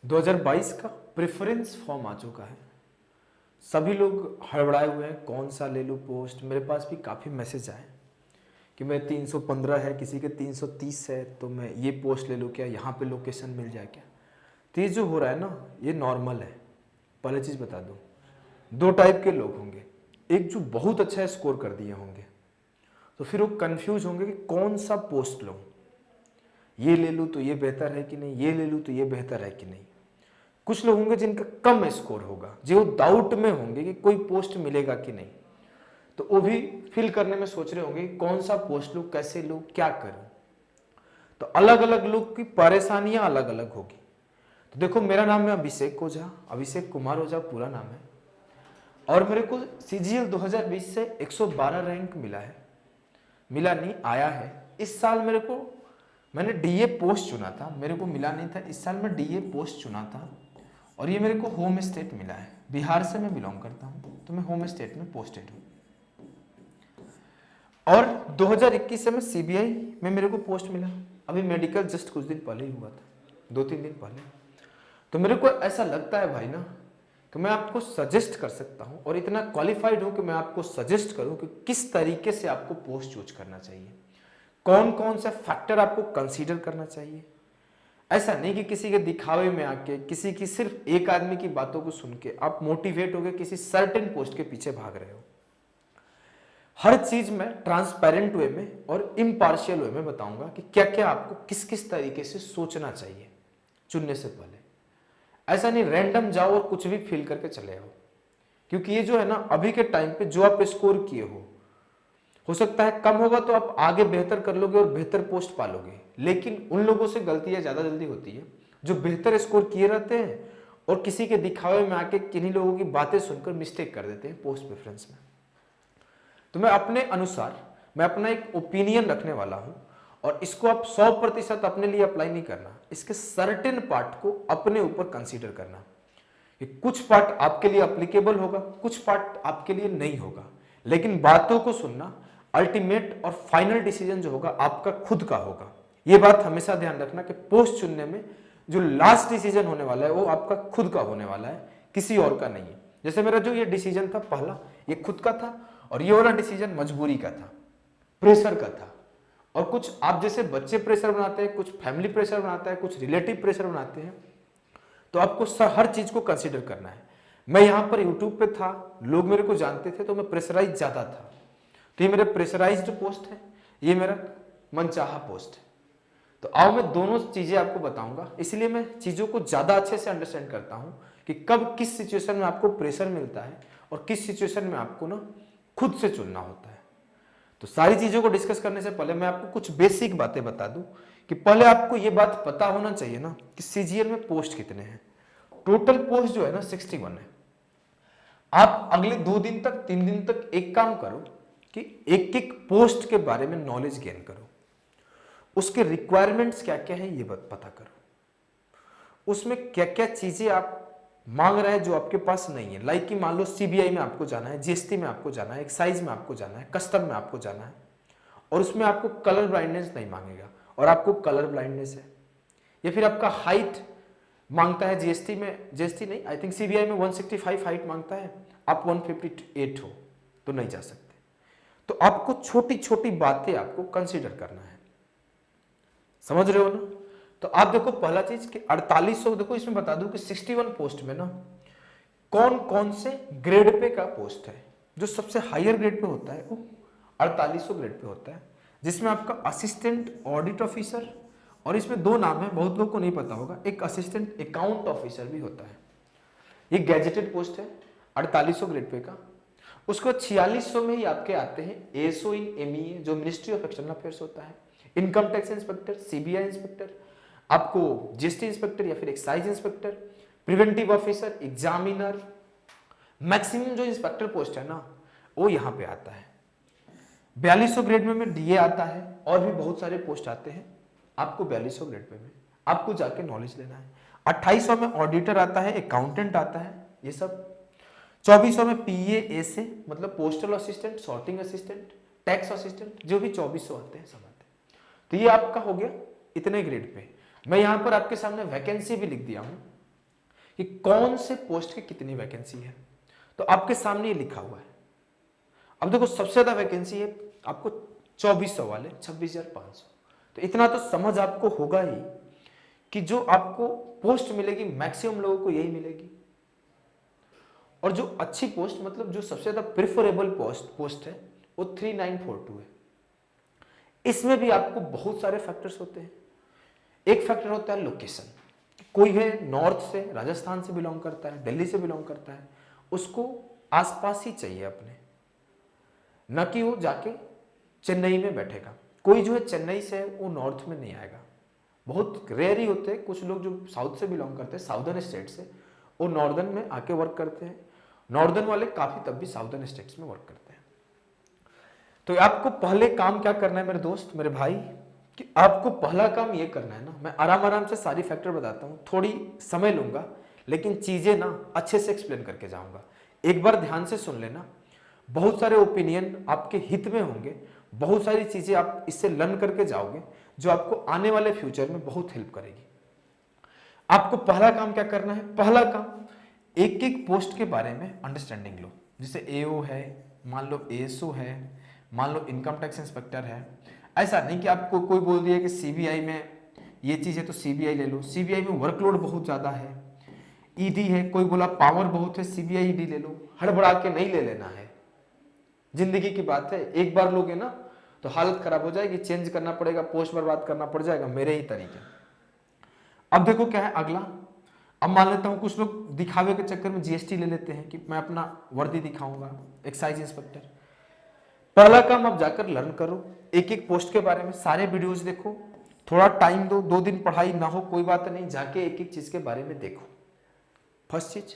2022 का preference form आ चुका है। सभी लोग हड़बड़ाए हुए हैं, कौन सा ले लूँ पोस्ट। मेरे पास भी काफ़ी मैसेज आए कि मैं 315 है, किसी के 330 है, तो मैं ये पोस्ट ले लूँ क्या, यहाँ पे लोकेशन मिल जाए क्या। तो ये जो हो रहा है ना, ये नॉर्मल है। पहले चीज़ बता दूँ, दो टाइप के लोग होंगे। एक जो बहुत अच्छा स्कोर कर दिए होंगे, तो फिर वो कंफ्यूज होंगे कि कौन सा पोस्ट लूँ, ये ले लूँ तो ये बेहतर है कि नहीं, ये ले लूँ तो ये बेहतर है कि नहीं। कुछ लोग होंगे जिनका कम स्कोर होगा, जो डाउट में होंगे कि कोई पोस्ट मिलेगा कि नहीं, तो वो भी फिल करने में सोच रहे होंगे कि कौन सा पोस्ट लूँ, कैसे लूँ, क्या करूँ। तो अलग अलग लोग की परेशानियां अलग अलग होगी। तो देखो, मेरा नाम है अभिषेक ओझा, अभिषेक कुमार ओझा पूरा नाम है, और मेरे को CGL 2020 से 112 रैंक मिला है। मिला नहीं, आया है। इस साल मैंने DA पोस्ट चुना था, मेरे को मिला नहीं था। इस साल मैं DA पोस्ट चुना था, और ये मेरे को होम स्टेट मिला है। बिहार से मैं बिलोंग करता हूँ, तो मैं होम स्टेट में पोस्टेड हूँ। और 2021 से मैं CBI में मेरे को पोस्ट मिला। अभी मेडिकल जस्ट कुछ दिन पहले ही हुआ था, 2-3 दिन पहले। तो मेरे को ऐसा लगता है भाई ना, कि मैं आपको सजेस्ट कर सकता हूँ, और इतना क्वालिफाइड हूँ कि मैं आपको सजेस्ट करूँ कि किस तरीके से आपको पोस्ट चूज करना चाहिए, कौन कौन से फैक्टर आपको कंसीडर करना चाहिए। ऐसा नहीं कि किसी के दिखावे में आके, किसी की सिर्फ एक आदमी की बातों को सुन के आप मोटिवेट हो गए किसी सर्टेन पोस्ट के पीछे भाग रहे हो। हर चीज में ट्रांसपेरेंट वे में और इम्पार्शियल वे में बताऊंगा कि क्या क्या आपको किस किस तरीके से सोचना चाहिए चुनने से पहले। ऐसा नहीं रैंडम जाओ और कुछ भी फिल करके चले आओ, क्योंकि ये जो है ना, अभी के टाइम पे जो आप स्कोर किए हो सकता है कम होगा, तो आप आगे बेहतर कर लोगे और बेहतर पोस्ट पालोगे। लेकिन उन लोगों से गलतियां ज्यादा जल्दी होती है जो बेहतर स्कोर किए रहते हैं और किसी के दिखावे में आके किन्हीं लोगों की बातें सुनकर मिस्टेक कर देते हैं पोस्ट प्रेफरेंस में। तो मैं अपने अनुसार, मैं अपना एक ओपिनियन रखने वाला हूं, और इसको आप 100% अपने लिए अप्लाई नहीं करना। इसके सर्टेन पार्ट को अपने ऊपर कंसीडर करना कि कुछ पार्ट आपके लिए अप्लीकेबल होगा, कुछ पार्ट आपके लिए नहीं होगा। लेकिन बातों को सुनना, अल्टीमेट और फाइनल डिसीजन जो होगा आपका खुद का होगा। यह बात हमेशा ध्यान रखना कि पोस्ट चुनने में जो लास्ट डिसीजन होने वाला है वो आपका खुद का होने वाला है, किसी और का नहीं है। जैसे मेरा जो ये डिसीजन था पहला, ये खुद का था, और ये वाला डिसीजन मजबूरी का था, प्रेशर का था। और कुछ आप जैसे बच्चे प्रेशर बनाते हैं, कुछ फैमिली प्रेशर बनाता है, कुछ रिलेटिव प्रेशर बनाते हैं, तो आपको हर चीज को कंसीडर करना है। मैं यहां पर यूट्यूब पे था, लोग मेरे को जानते थे, तो मैं प्रेशराइज ज्यादा था। तो ये मेरा प्रेशराइज्ड पोस्ट है, ये मेरा मनचाहा पोस्ट है। तो आओ मैं दोनों चीजें आपको बताऊंगा, इसलिए मैं चीजों को ज्यादा अच्छे से अंडरस्टैंड करता हूं कि कब किस सिचुएशन में आपको प्रेशर मिलता है और किस सिचुएशन में आपको ना खुद से चुनना होता है। तो सारी चीजों को डिस्कस करने से पहले मैं आपको कुछ बेसिक बातें बता दूं कि पहले आपको यह बात पता होना चाहिए ना कि CGL में पोस्ट कितने हैं। टोटल पोस्ट जो है ना 61 है। आप अगले 2 दिन तक 3 दिन तक एक काम करो कि एक एक पोस्ट के बारे में नॉलेज गेन करो, उसके रिक्वायरमेंट्स क्या क्या है ये पता करो, उसमें क्या क्या चीजें आप मांग रहे हैं जो आपके पास नहीं है। लाइक कि मान लो CBI में आपको जाना है, GST में आपको जाना है, एक्साइज में आपको जाना है, कस्टम में आपको जाना है, और उसमें आपको कलर ब्लाइंडनेस नहीं मांगेगा और आपको कलर ब्लाइंडनेस है, या फिर आपका हाइट मांगता है GST में, GST नहीं, आई थिंक CBI में 165 हाइट मांगता है, आप 158 हो तो नहीं जा सकते। तो आपको छोटी छोटी बातें आपको कंसीडर करना है, समझ रहे हो ना। तो आप देखो, पहला चीज कि 4800, देखो इसमें बता दूं कि 61 पोस्ट में ना कौन कौन से ग्रेड पे का पोस्ट है। जो सबसे हायर ग्रेड पे होता है वो 4800 ग्रेड पे होता है, जिसमें आपका असिस्टेंट ऑडिट ऑफिसर, और इसमें 2 नाम है, बहुत लोग को नहीं पता होगा, एक असिस्टेंट अकाउंट ऑफिसर भी होता है। ये गैजेटेड पोस्ट है 4800 ग्रेड पे का। उसको 4600 में ही आपके आते हैं ASO इन MEA, जो मिनिस्ट्री ऑफ एक्सटर्नल अफेयर्स होता है, income tax inspector, CBI inspector, आपको GST इंस्पेक्टर या फिर excise inspector, preventive officer, examiner. Maximum जो इंस्पेक्टर पोस्ट है ना वो यहां पे आता है। 4200 ग्रेड में DA आता है, और भी बहुत सारे पोस्ट आते हैं आपको 4200 ग्रेड पे में, आपको जाके नॉलेज लेना है। 2800 में ऑडिटर आता है, अकाउंटेंट आता है, ये सब। 2400 में PA मतलब postal assistant, sorting assistant, tax assistant, जो भी 2400 आते हैं सब आते हैं। तो ये आपका हो गया इतने ग्रेड पे। मैं यहां पर आपके सामने वैकेंसी भी लिख दिया हूं कि कौन से पोस्ट की कितनी वैकेंसी है। तो आपके सामने ये लिखा हुआ है। अब देखो सबसे ज्यादा वैकेंसी है आपको 2400 वाले 26,500। तो इतना तो समझ आपको होगा ही कि जो आपको पोस्ट मिलेगी मैक्सिमम लोगों को यही मिलेगी। और जो अच्छी पोस्ट मतलब जो सबसे ज्यादा प्रिफरेबल पोस्ट है वो 3942 है। इसमें भी आपको बहुत सारे फैक्टर्स होते हैं। एक फैक्टर होता है लोकेशन, कोई है नॉर्थ से, राजस्थान से बिलोंग करता है, दिल्ली से बिलोंग करता है, उसको आसपास ही चाहिए अपने, न कि वो जाके चेन्नई में बैठेगा। कोई जो है चेन्नई से है वो नॉर्थ में नहीं आएगा। बहुत रेयर ही होते हैं कुछ लोग जो साउथ से बिलोंग करते हैं, साउदर्न स्टेट से, वो नॉर्दर्न में आके वर्क करते हैं। नॉर्दर्न वाले काफी तब भी साउदर्न स्टेट्स में वर्क करते हैं। तो आपको पहले काम क्या करना है मेरे दोस्त, मेरे भाई, कि आपको पहला काम ये करना है ना, मैं आराम आराम से सारी फैक्टर बताता हूँ, थोड़ी समय लूंगा लेकिन चीजें ना अच्छे से एक्सप्लेन करके जाऊंगा। एक बार ध्यान से सुन लेना, बहुत सारे ओपिनियन आपके हित में होंगे, बहुत सारी चीजें आप इससे लर्न करके जाओगे जो आपको आने वाले फ्यूचर में बहुत हेल्प करेगी। आपको पहला काम क्या करना है, पहला काम एक एक पोस्ट के बारे में अंडरस्टैंडिंग लो। जैसे एओ है, मान लो एएसओ है, मान लो इनकम टैक्स इंस्पेक्टर है। ऐसा नहीं कि आपको कोई बोल दिया कि सीबीआई में ये चीज है तो सीबीआई ले लो, सीबीआई में वर्कलोड बहुत ज्यादा है। ईडी है, कोई बोला पावर बहुत है, सीबीआई ईडी ले लो, हड़बड़ा के नहीं ले लेना है। जिंदगी की बात है, एक बार लोगे ना तो हालत खराब हो जाएगी, चेंज करना पड़ेगा, पोस्ट बर्बाद करना पड़ जाएगा, मेरे ही तरीके। अब देखो क्या है अगला, अब मान लेता हूं कुछ लोग दिखावे के चक्कर में जीएसटी ले लेते हैं कि मैं अपना वर्दी दिखाऊंगा, एक्साइज इंस्पेक्टर। पहला काम आप जाकर लर्न करो, एक एक पोस्ट के बारे में सारे वीडियोस देखो, थोड़ा टाइम दो, 2 दिन पढ़ाई ना हो कोई बात नहीं, जाके एक एक चीज के बारे में देखो। फर्स्ट चीज।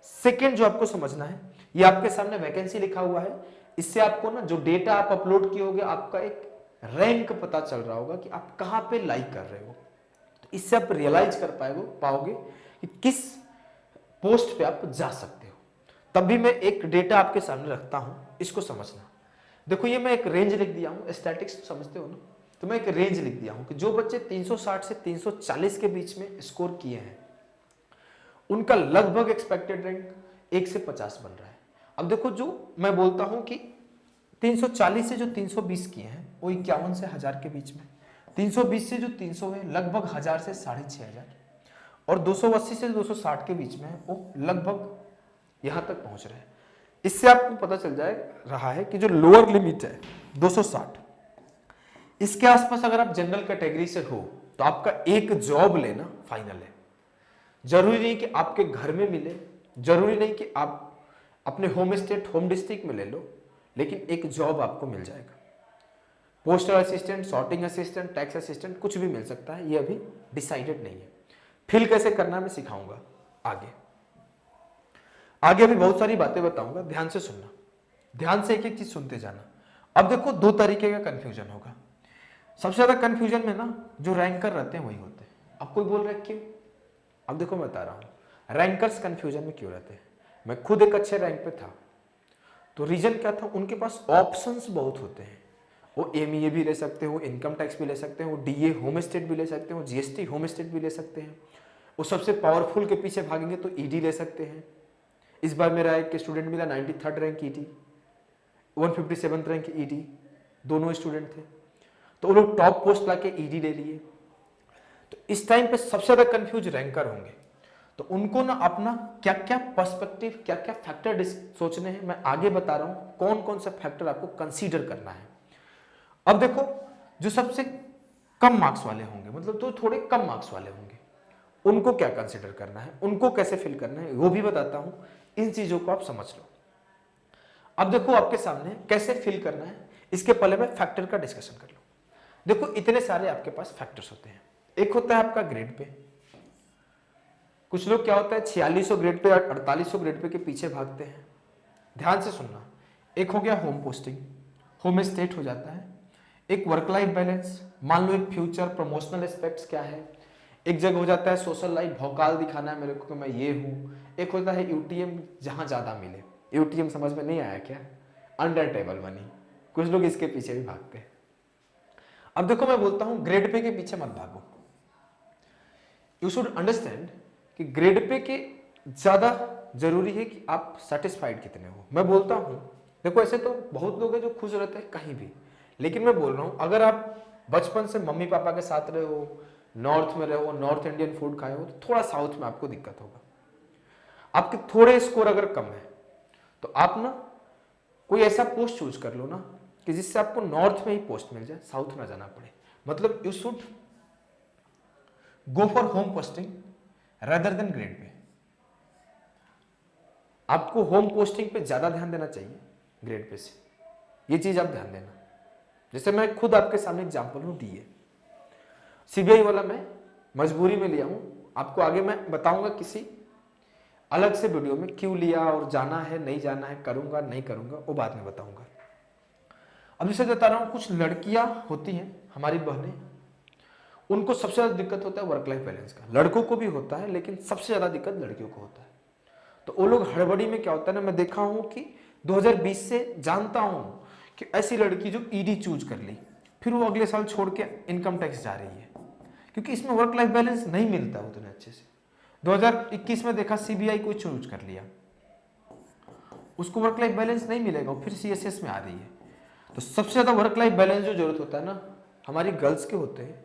सेकेंड जो आपको समझना है, ये आपके सामने वैकेंसी लिखा हुआ है, इससे आपको ना जो डेटा आप अपलोड किए होगे आपका एक रैंक पता चल रहा होगा कि आप कहां पे लाइक कर रहे हो। तो इससे आप रियलाइज कर पाओगे कि किस पोस्ट पे आप जा सकते हो। तब भी मैं एक डेटा आपके सामने रखता हूं, इसको समझना। देखो ये मैं एक रेंज लिख दिया हूं, स्टैटिक्स तो समझते हो ना, तो मैं एक रेंज लिख दिया हूं कि जो बच्चे 360 से 340 के बीच में स्कोर किए हैं उनका लगभग एक्सपेक्टेड रैंक 1 से 50 बन रहा है। अब देखो जो मैं बोलता हूं कि 340 से जो 320 किए हैं वो 51 से 1000 के बीच में, 320 से जो 300 है लगभग 1000 से 6500, और 280 से 260 के बीच में है वो लगभग यहां तक पहुंच रहे हैं। इससे आपको पता चल जाए रहा है कि जो लोअर लिमिट है 260, इसके आसपास अगर आप जनरल कैटेगरी से हो तो आपका एक जॉब लेना फाइनल है। जरूरी नहीं कि आपके घर में मिले, जरूरी नहीं कि आप अपने होम स्टेट होम डिस्ट्रिक्ट में ले लो, लेकिन एक जॉब आपको मिल जाएगा। Postal assistant, sorting assistant, tax assistant, कुछ भी मिल सकता है, ये अभी डिसाइडेड नहीं है। फिल कैसे करना मैं सिखाऊंगा आगे। आगे भी बहुत सारी बातें बताऊंगा, ध्यान से सुनना, ध्यान से एक एक चीज सुनते जाना। अब देखो 2 तरीके का कंफ्यूजन होगा। सबसे ज्यादा कंफ्यूजन में ना जो रैंकर रहते हैं वही होते हैं। अब कोई बोल रहा है क्यों, अब देखो मैं बता रहा हूं रैंकर्स कंफ्यूजन में क्यों रहते हैं। मैं खुद एक अच्छे रैंक पे था, तो रीजन क्या था, उनके पास ऑप्शंस बहुत होते हैं। वो एमईए भी ले सकते हो, इनकम टैक्स भी ले सकते हो, डीए होम स्टेट भी ले सकते हो, जीएसटी होम स्टेट भी ले सकते हैं। वो सबसे पावरफुल के पीछे भागेंगे तो ईडी ले सकते हैं। इस बार मेरा एक स्टूडेंट मिला 93rd rank ED, 157th rank ED, दोनों स्टूडेंट थे, तो वो लोग टॉप पोस्ट लाके ईडी ले लिए। तो इस टाइम पे सबसे ज्यादा कंफ्यूज रैंकर होंगे, तो उनको ना अपना क्या क्या पर्सपेक्टिव, क्या क्या फैक्टर सोचने हैं, मैं आगे बता रहा हूं कौन कौन सा फैक्टर आपको कंसीडर करना है। अब देखो जो सबसे कम मार्क्स वाले होंगे, मतलब तो थोड़े कम मार्क्स वाले होंगे, उनको क्या कंसीडर करना है, उनको कैसे फिल करना है वो भी बताता हूं। इन चीजों को आप समझ लो। अब देखो आपके सामने कैसे फिल करना है, इसके पहले मैं फैक्टर का डिस्कशन कर लूं। देखो इतने सारे आपके पास फैक्टर्स होते हैं। एक होता है आपका ग्रेड पे, कुछ लोग क्या होता है 4600 ग्रेड पे या 4800 ग्रेड पे के पीछे भागते हैं। ध्यान से सुनना, एक हो गया होम पोस्टिंग, होम स्टेट हो जाता है। एक वर्क लाइफ बैलेंस, मान लो एक फ्यूचर प्रमोशनल एस्पेक्ट्स क्या है। एक जगह हो जाता है सोशल लाइफ, भौकाल दिखाना है मेरे को कि मैं ये हूँ। एक होता है यूटीएम, जहां ज्यादा मिले। यूटीएम समझ में नहीं आया क्या, अंडर टेबल मनी, कुछ लोग इसके पीछे भी भागते हैं। अब देखो मैं बोलता हूं ग्रेड पे के पीछे मत भागो। यू शुड अंडरस्टैंड कि ग्रेड पे के ज्यादा जरूरी है कि आप सेटिस्फाइड कितने हो। मैं बोलता हूँ, देखो ऐसे तो बहुत लोग हैं जो खुश रहते हैं कहीं भी, लेकिन मैं बोल रहा हूँ अगर आप बचपन से मम्मी पापा के साथ रहे हो, नॉर्थ में रहे हो, नॉर्थ इंडियन फूड खाए हो, तो थोड़ा साउथ में आपको दिक्कत होगा। आपके थोड़े स्कोर अगर कम है तो आप ना कोई ऐसा पोस्ट चूज कर लो ना कि जिससे आपको नॉर्थ में ही पोस्ट मिल जाए, साउथ ना जाना पड़े। मतलब you should go for home posting rather than grade pay. आपको होम पोस्टिंग पे ज्यादा ध्यान देना चाहिए ग्रेड पे से, ये चीज आप ध्यान देना। जैसे मैं खुद आपके सामने एग्जांपल हूं, डीए सीबीआई वाला मैं मजबूरी में लिया हूं, आपको आगे मैं बताऊंगा किसी अलग से वीडियो में क्यों लिया और जाना है नहीं जाना है, करूंगा नहीं करूंगा वो बाद में बताऊंगा। अब जैसे बता रहा हूं, कुछ लड़कियां होती हैं हमारी बहनें, उनको सबसे ज्यादा दिक्कत होता है वर्क लाइफ बैलेंस का। लड़कों को भी होता है लेकिन सबसे ज्यादा दिक्कत लड़कियों को होता है। तो वो लोग हड़बड़ी में क्या होता है ना, मैं देखा हूं कि 2020 से जानता हूं कि ऐसी लड़की जो ईडी चूज कर ली, फिर वो अगले साल छोड़ के इनकम टैक्स जा रही है, क्योंकि इसमें वर्क लाइफ बैलेंस नहीं मिलता उतने अच्छे से। 2021 में देखा सीबीआई को चूज कर लिया, उसको वर्क लाइफ बैलेंस नहीं मिलेगा, फिर सीएसएस में आ रही है। तो सबसे ज्यादा वर्क लाइफ बैलेंस जो जरूरत होता है ना हमारी गर्ल्स के होते हैं,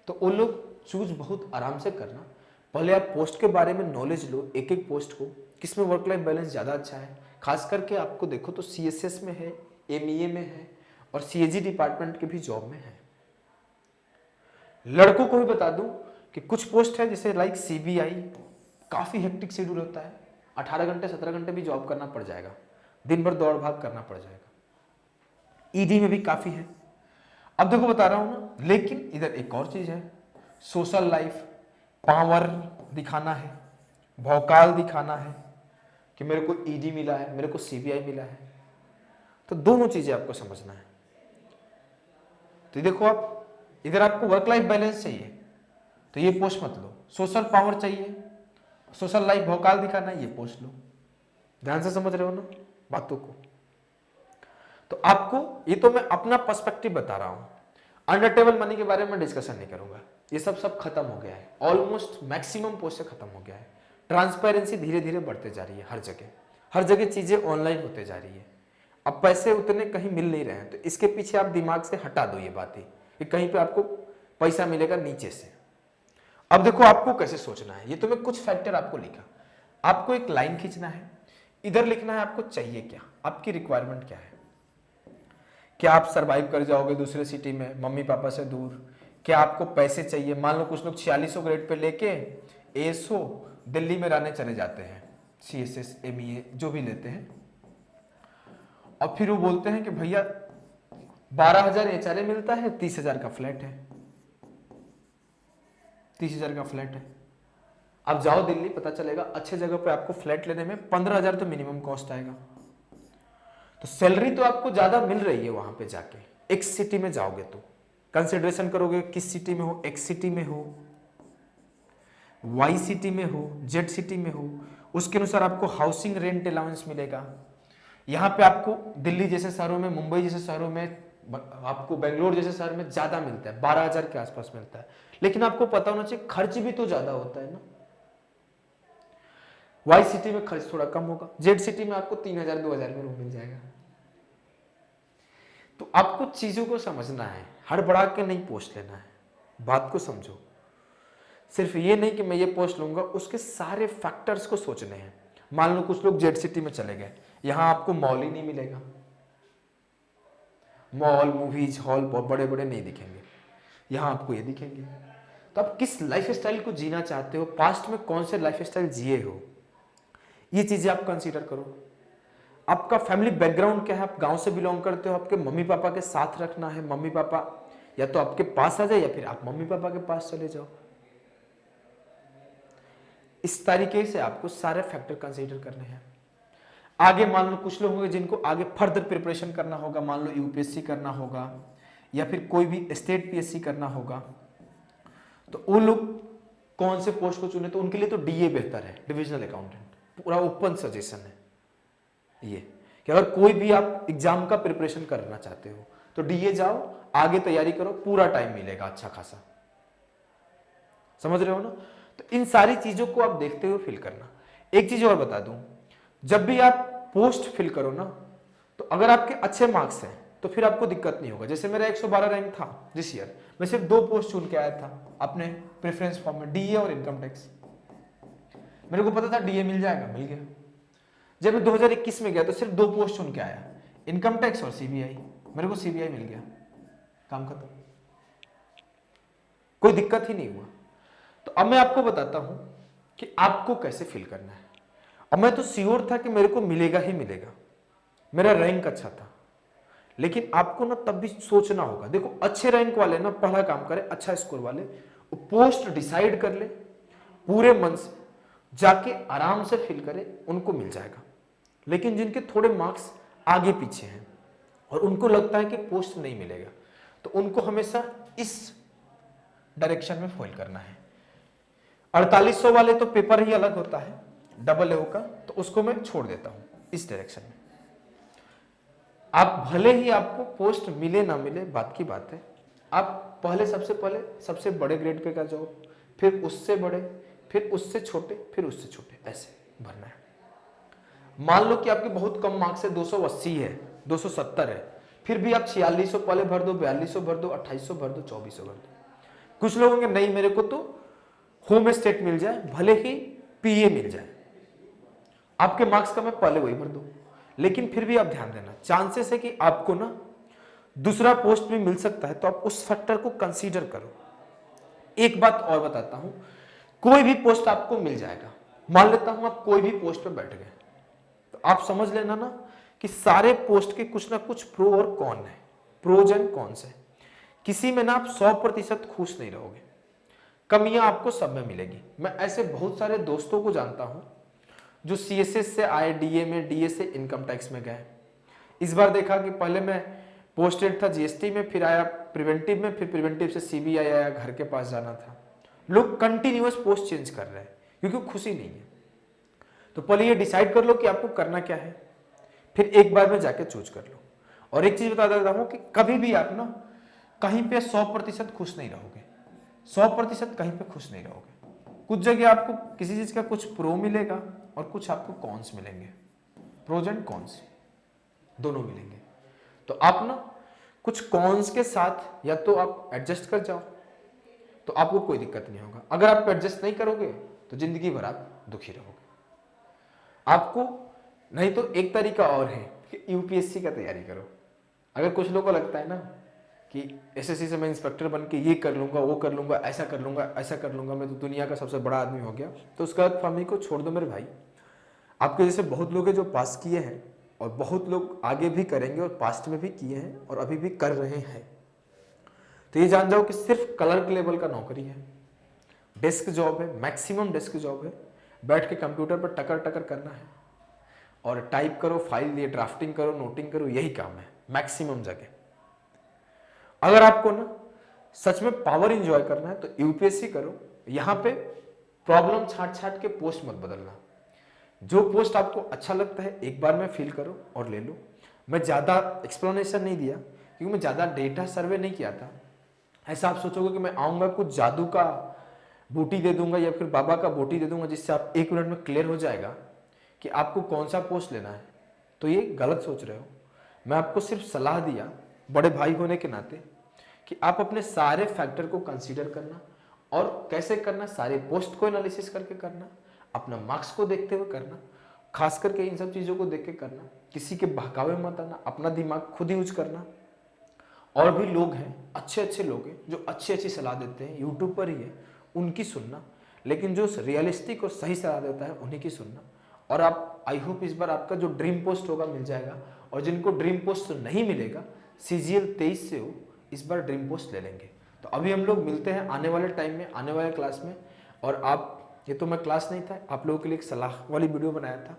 तो वो लोग चूज बहुत आराम से करना। पहले आप पोस्ट के बारे में नॉलेज लो, एक एक पोस्ट को किसमें वर्क लाइफ बैलेंस ज्यादा अच्छा है। खास करके आपको देखो तो सीएसएस में है, एमईए में है और सीएजी डिपार्टमेंट के भी जॉब में है। लड़कों को भी बता दूं कि कुछ पोस्ट है जैसे लाइक सीबीआई, काफी हेक्टिक शेड्यूल होता है, 18 घंटे 17 घंटे भी जॉब करना पड़ जाएगा, दिन भर दौड़ भाग करना पड़ जाएगा। ईडी में भी काफी है। अब देखो बता रहा हूं ना, लेकिन इधर एक और चीज है, सोशल लाइफ, पावर दिखाना है, भौकाल दिखाना है कि मेरे को ईडी मिला है, मेरे को सीबीआई मिला है। तो दोनों चीजें आपको समझना है। तो देखो आप इधर आपको वर्क लाइफ बैलेंस चाहिए तो ये पोस्ट मत लो, सोशल पावर चाहिए, सोशल लाइफ भौकाल दिखाना है, ये पोस्ट लो। ध्यान से समझ रहे हो ना बातों को। तो आपको ये तो मैं अपना पर्सपेक्टिव बता रहा हूं, अंडर टेबल मनी के बारे में डिस्कशन नहीं करूंगा, ये सब खत्म हो गया है, ऑलमोस्ट मैक्सिमम पोस्ट से खत्म हो गया है। ट्रांसपेरेंसी धीरे धीरे बढ़ते जा रही है, हर जगह चीजें ऑनलाइन होते जा रही है। अब पैसे उतने कहीं मिल नहीं रहे हैं, तो इसके पीछे आप दिमाग से हटा दो ये बातें कि कहीं पे आपको पैसा मिलेगा नीचे से। अब देखो आपको कैसे सोचना है, ये तो मैं कुछ फैक्टर आपको लिखा। आपको एक लाइन खींचना है, इधर लिखना है आपको चाहिए क्या, आपकी रिक्वायरमेंट क्या है। क्या आप सरवाइव कर जाओगे दूसरे सिटी में मम्मी पापा से दूर? क्या आपको पैसे चाहिए? मान लो कुछ लोग 4600 ग्रेड पे लेके एएसओ दिल्ली में रहने चले जाते हैं, सीएसएस एमईए जो भी लेते हैं, और फिर वो बोलते हैं कि भैया 12,000 एचआरए मिलता है, 30,000 का फ्लैट है, 30,000 का फ्लैट है। आप जाओ दिल्ली, पता चलेगा अच्छे जगह पे आपको फ्लैट लेने में 15,000 तो मिनिमम कॉस्ट आएगा। तो सैलरी तो आपको ज्यादा मिल रही है वहां पे जाके, एक्स सिटी में जाओगे तो कंसिडरेशन करोगे किस सिटी में हो, एक्स सिटी में हो, वाई सिटी में हो, जेड सिटी में हो, उसके अनुसार आपको हाउसिंग रेंट अलाउंस मिलेगा। यहाँ पे आपको दिल्ली जैसे शहरों में, मुंबई जैसे शहरों में, आपको बेंगलोर जैसे शहर में ज्यादा मिलता है, 12,000 के आसपास मिलता है। लेकिन आपको पता होना चाहिए खर्च भी तो ज्यादा होता है ना। वाई सिटी में खर्च थोड़ा कम होगा, जेड सिटी में आपको 3,000 2,000 में रूम मिल जाएगा। तो आपको चीजों को समझना है, हड़बड़ा के नहीं पोस्ट लेना है, बात को समझो। सिर्फ ये नहीं कि मैं ये पोस्ट लूंगा, उसके सारे फैक्टर्स को सोचने हैं। मान लो कुछ लोग जेड सिटी में चले गए, यहां आपको मॉल ही नहीं मिलेगा, मॉल मूवीज हॉल बहुत बड़े बड़े नहीं दिखेंगे, यहां आपको ये दिखेंगे। तो आप किस लाइफ स्टाइल को जीना चाहते हो, पास्ट में कौन से लाइफ स्टाइल जिए हो, ये चीजें आप कंसीडर करो। आपका फैमिली बैकग्राउंड क्या है, आप गांव से बिलोंग करते हो, आपके मम्मी पापा के साथ रखना है, मम्मी पापा या तो आपके पास आ जाए या फिर आप मम्मी पापा के पास चले जाओ। इस तरीके से आपको सारे फैक्टर कंसीडर करने हैं। आगे मान लो कुछ लोग होंगे जिनको आगे फर्दर प्रिपरेशन करना होगा, मान लो यूपीएससी करना होगा या फिर कोई भी स्टेट पीएससी करना होगा, तो वो लोग कौन से पोस्ट को चुने, तो उनके लिए तो डीए बेहतर है, डिविजनल अकाउंटेंट। पूरा ओपन सजेशन है ये कि अगर कोई भी आप एग्जाम का प्रिपरेशन करना चाहते हो तो डीए जाओ, आगे तैयारी करो, पूरा टाइम मिलेगा अच्छा खासा। समझ रहे हो ना। तो इन सारी चीजों को आप देखते हुए फिल करना। एक चीज और बता दूं, जब भी आप पोस्ट फिल करो ना, तो अगर आपके अच्छे मार्क्स हैं तो फिर आपको दिक्कत नहीं होगा। जैसे मेरा 112 रैंक था दिस ईयर, मैं सिर्फ 2 पोस्ट चुन के आया था अपने प्रेफरेंस फॉर्म में, डीए और इनकम टैक्स। मेरे को पता था डीए मिल जाएगा, मिल गया। जब मैं 2021 में गया तो सिर्फ 2 पोस्ट चुन के आया, इनकम टैक्स और सीबीआई। मेरे को सीबीआई मिल गया, काम खत्म, कोई दिक्कत ही नहीं हुआ। तो अब मैं आपको बताता हूं कि आपको कैसे फिल करना है। अब मैं तो श्योर था कि मेरे को मिलेगा ही मिलेगा, मेरा रैंक अच्छा था, लेकिन आपको ना तब भी सोचना होगा। देखो अच्छे रैंक वाले ना पहला काम करें, अच्छा स्कोर वाले पोस्ट डिसाइड कर ले, पूरे मन से जाके आराम से फिल करे, उनको मिल जाएगा। लेकिन जिनके थोड़े मार्क्स आगे पीछे हैं और उनको लगता है कि पोस्ट नहीं मिलेगा, तो उनको हमेशा इस डायरेक्शन में फिल करना है। 4800 वाले तो पेपर ही अलग होता है डबल एओ का, तो उसको मैं छोड़ देता हूं इस डायरेक्शन में। आप भले ही आपको पोस्ट मिले ना मिले, बात की बात है, आप पहले सबसे बड़े ग्रेड पे का जॉब, फिर उससे बड़े, फिर उससे छोटे, फिर उससे छोटे, ऐसे भरना है। मान लो कि आपके बहुत कम मार्क्स है, 280 है, 270 है, फिर भी आप 4600 पहले भर दो, 4200 भर दो, 2800 भर दो, 2400 भर दो। कुछ लोग होंगे नहीं मेरे को तो होम स्टेट मिल जाए, भले ही पीए मिल जाए, आपके मार्क्स का मैं पहले वही भर दूं। लेकिन फिर भी आप ध्यान देना, चांसेस है कि आपको ना दूसरा पोस्ट भी मिल सकता है, तो आप उस फैक्टर को कंसीडर करो। एक बात और बताता हूं, कोई भी पोस्ट आपको मिल जाएगा। मान लेता हूं आप कोई भी पोस्ट पे बैठ गए, तो आप समझ लेना ना कि सारे पोस्ट के कुछ ना कुछ प्रो और कॉन है, प्रोज एंड कॉन्स है। किसी में ना आप 100% खुश नहीं रहोगे, कमियां आपको सब में मिलेगी। मैं ऐसे बहुत सारे दोस्तों को जानता हूं जो सीएसएस से आए डीए में, डीए से इनकम टैक्स में गए। इस बार देखा कि पहले मैं पोस्टेड था जीएसटी में, फिर आया प्रिवेंटिव में, फिर प्रिवेंटिव से सीबीआई आया, घर के पास जाना था। लोग कंटिन्यूअस पोस्ट चेंज कर रहे हैं क्योंकि खुशी नहीं है। तो पहले ये डिसाइड कर लो कि आपको करना क्या है, फिर एक बार में जाके चूज कर लो। और एक चीज बता देता हूं कि कभी भी आप ना कहीं पे 100% खुश नहीं रहोगे, 100% कहीं पे खुश नहीं रहोगे। कुछ जगह आपको किसी चीज का कुछ प्रो मिलेगा और कुछ आपको कॉन्स मिलेंगे, प्रोज एंड कॉन्स दोनों मिलेंगे। तो आप ना कुछ कॉन्स के साथ या तो आप एडजस्ट कर जाओ, तो आपको कोई दिक्कत नहीं होगा। अगर आप एडजस्ट नहीं करोगे तो जिंदगी भर आप दुखी रहोगे। आपको नहीं तो एक तरीका और है कि यूपीएससी का तैयारी करो। अगर कुछ लोगों को लगता है ना कि एसएससी से मैं इंस्पेक्टर बन के ये कर लूंगा, वो कर लूंगा, ऐसा कर लूंगा, ऐसा कर लूंगा, मैं तो दुनिया का सबसे बड़ा आदमी हो गया, तो उसका फहमी को छोड़ दो मेरे भाई। आपके जैसे बहुत लोग हैं जो पास किए हैं, और बहुत लोग आगे भी करेंगे, और पास्ट में भी किए हैं और अभी भी कर रहे हैं। तो ये जान जाओ कि सिर्फ क्लर्क लेवल का नौकरी है, डेस्क जॉब है, मैक्सिमम डेस्क जॉब है, बैठ के कंप्यूटर पर टकर टकर करना है और टाइप करो, फाइल लिए, ड्राफ्टिंग करो, नोटिंग करो, यही काम है मैक्सिमम जगह। अगर आपको ना सच में पावर एंजॉय करना है तो यूपीएससी करो। यहां पे प्रॉब्लम छाट छाट के पोस्ट मत बदलना, जो पोस्ट आपको अच्छा लगता है एक बार में फिल करो और ले लो। मैं ज्यादा एक्सप्लेनेशन नहीं दिया क्योंकि मैं ज्यादा डेटा सर्वे नहीं किया था। ऐसा आप सोचोगे कि मैं आऊंगा कुछ जादू का बूटी दे दूंगा या फिर बाबा का बूटी दे दूंगा जिससे आप 1 मिनट में क्लियर हो जाएगा कि आपको कौन सा पोस्ट लेना है, तो ये गलत सोच रहे हो। मैं आपको सिर्फ सलाह दिया बड़े भाई होने के नाते कि आप अपने सारे फैक्टर को कंसीडर करना, और कैसे करना, सारे पोस्ट को एनालिसिस करके करना, अपना मार्क्स को देखते हुए करना, खास करके इन सब चीज़ों को देख के करना, किसी के बहकावे मत आना, अपना दिमाग खुद यूज करना। और भी लोग हैं, अच्छे अच्छे लोग हैं जो अच्छी अच्छी सलाह देते हैं, यूट्यूब पर ही है, उनकी सुनना, लेकिन जो रियलिस्टिक और सही सलाह देता है उन्हीं की सुनना। और आप, आई होप इस बार आपका जो ड्रीम पोस्ट होगा मिल जाएगा, और जिनको ड्रीम पोस्ट नहीं मिलेगा CGL 23 से हो, इस बार ड्रीम पोस्ट ले लेंगे। तो अभी हम लोग मिलते हैं आने वाले टाइम में, आने वाले क्लास में। और आप, ये तो मैं क्लास नहीं था, आप लोगों के लिए एक सलाह वाली वीडियो बनाया था,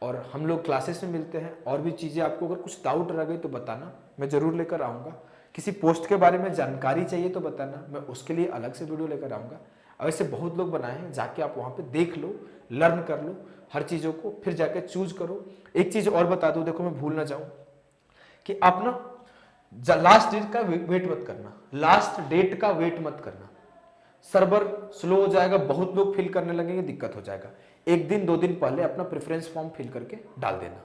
और हम लोग क्लासेस में मिलते हैं। और भी चीज़ें आपको अगर कुछ डाउट रह गई तो बताना, मैं ज़रूर लेकर आऊँगा। किसी पोस्ट के बारे में जानकारी चाहिए तो बताना, मैं उसके लिए अलग से वीडियो लेकर आऊँगा। और ऐसे बहुत लोग बनाए हैं, जाके आप वहाँ पे देख लो, लर्न कर लो हर चीज़ों को, फिर जाके चूज करो। एक चीज़ और बता दूँ, देखो मैं भूल ना जाऊँ, कि आप ना लास्ट डेट का वेट मत करना, लास्ट डेट का वेट मत करना। सर्वर स्लो हो जाएगा, बहुत लोग फिल करने लगेंगे, दिक्कत हो जाएगा। एक दिन 2 दिन पहले अपना प्रेफरेंस फॉर्म फिल करके डाल देना।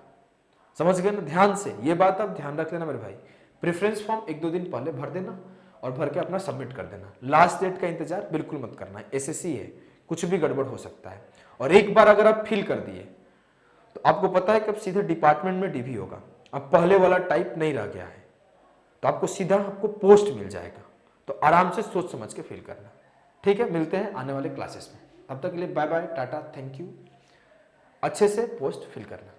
समझ गए ना? ध्यान से ये बात आप ध्यान रख लेना मेरे भाई। प्रेफरेंस फॉर्म 1-2 दिन पहले भर देना और भर के अपना सबमिट कर देना। लास्ट डेट का इंतजार बिल्कुल मत करना है, एसएससी है, कुछ भी गड़बड़ हो सकता है। और एक बार अगर आप फिल कर दिए तो आपको पता है कि अब सीधे डिपार्टमेंट में डीवी होगा, अब पहले वाला टाइप नहीं रह गया है, तो आपको सीधा आपको पोस्ट मिल जाएगा। तो आराम से सोच समझ के फिल करना। ठीक है, मिलते हैं आने वाले क्लासेस में। तब तक के लिए bye bye, tata, thank you. अच्छे से पोस्ट फिल करना।